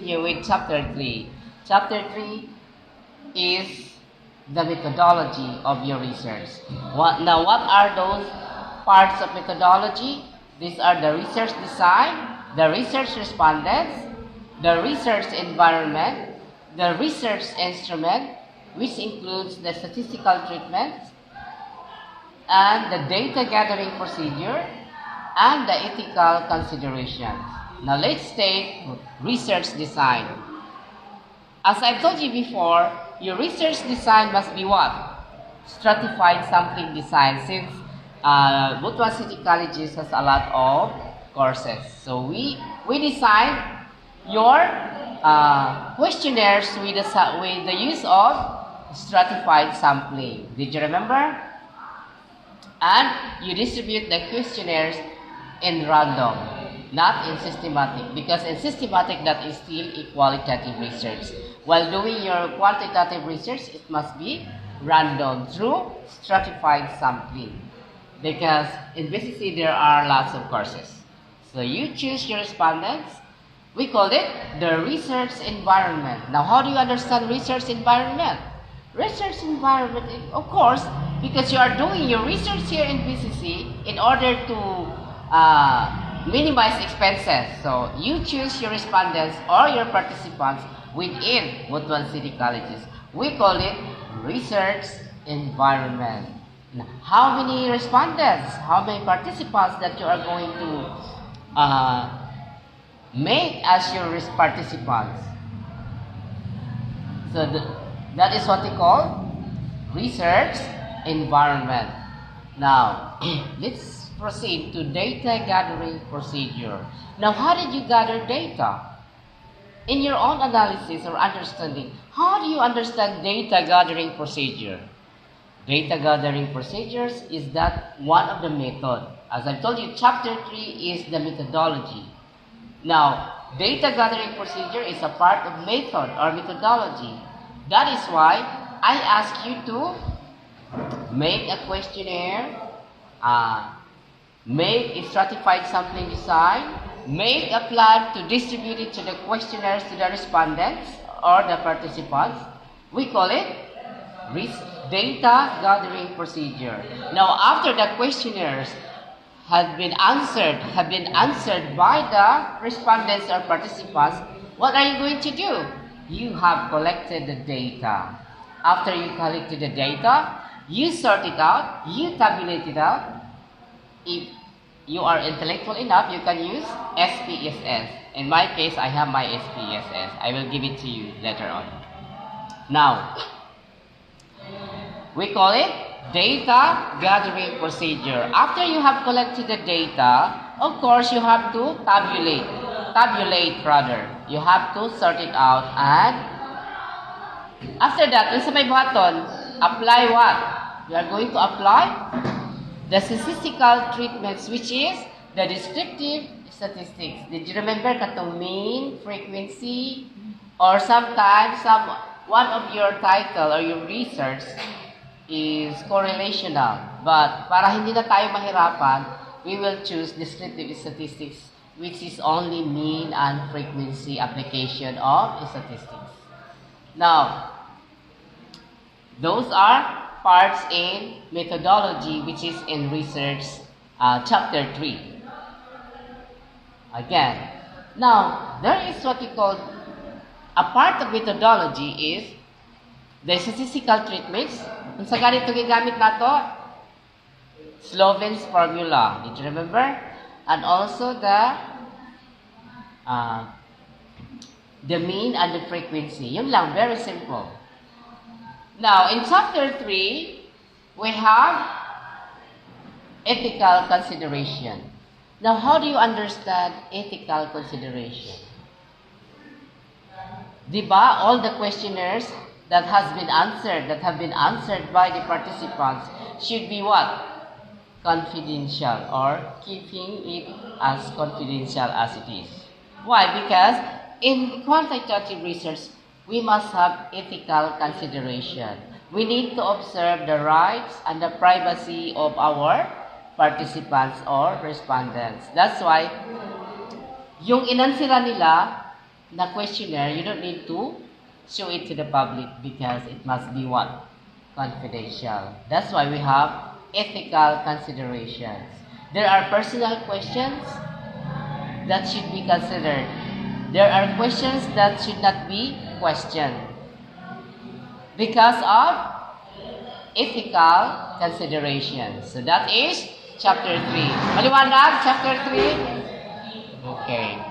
continue with chapter 3. Chapter 3 is the methodology of your research. What are those parts of methodology? These are the research design, the research respondents, the research environment, the research instrument, which includes the statistical treatment, and the data gathering procedure, and the ethical considerations. Now let's take research design. As I've told you before, your research design must be what? Stratified sampling design, since Butuan City Colleges has a lot of courses. So we design your questionnaires with the use of stratified sampling. Did you remember? And you distribute the questionnaires in random, not in systematic, because in systematic that is still a qualitative research. While doing your quantitative research, it must be random through stratified sampling, because in BCC there are lots of courses. So you choose your respondents. We call it the research environment. Now how do you understand research environment? Research environment, of course, because you are doing your research here in BCC in order to minimize expenses. So you choose your respondents or your participants within Butuan City Colleges. We call it research environment. Now, how many respondents, how many participants that you are going to make as your participants? So that is what we call research environment. Now, let's proceed to data gathering procedure. Now, how did you gather data? In your own analysis or understanding, how do you understand data gathering procedure? Data gathering procedures is that one of the method. As I told you, chapter 3 is the methodology. Now, data gathering procedure is a part of method or methodology. That is why I ask you to make a questionnaire, make a stratified sampling design, make a plan to distribute it to the questionnaires to the respondents or the participants. We call it data gathering procedure. Now, after the questionnaires have been answered by the respondents or participants, what are you going to do? You have collected the data. After you collected the data, you sort it out, you tabulate it out. If you are intellectual enough, you can use SPSS. In my case, I have my SPSS. I will give it to you later on. Now, we call it data gathering procedure. After you have collected the data, of course, you have to tabulate. You have to sort it out, and after that, sa may button, apply what? You are going to apply the statistical treatments, which is the descriptive statistics. Did you remember katong mean, frequency, or sometimes one of your title or your research is correlational. But para hindi na tayo mahirapan, we will choose descriptive statistics, which is only mean and frequency application of statistics. Now, those are parts in methodology, which is in research chapter 3. Again, now there is what you call a part of methodology is the statistical treatments. Kung sa ganito gigamit nato, Sloven's formula. Did you remember? And also the mean and the frequency. Yun lang, very simple. Now, in chapter 3, we have ethical consideration. Now, how do you understand ethical consideration? Diba, all the questionnaires that have been answered by the participants should be what? Confidential, or keeping it as confidential as it is. Why? Because in quantitative research, we must have ethical consideration. We need to observe the rights and the privacy of our participants or respondents. That's why, yung inansira nila, the questionnaire, you don't need to show it to the public because it must be what? Confidential. That's why we have ethical considerations. There are personal questions that should be considered. There are questions that should not be questioned because of ethical considerations. So that is chapter 3. Maliwanag, chapter 3? Okay.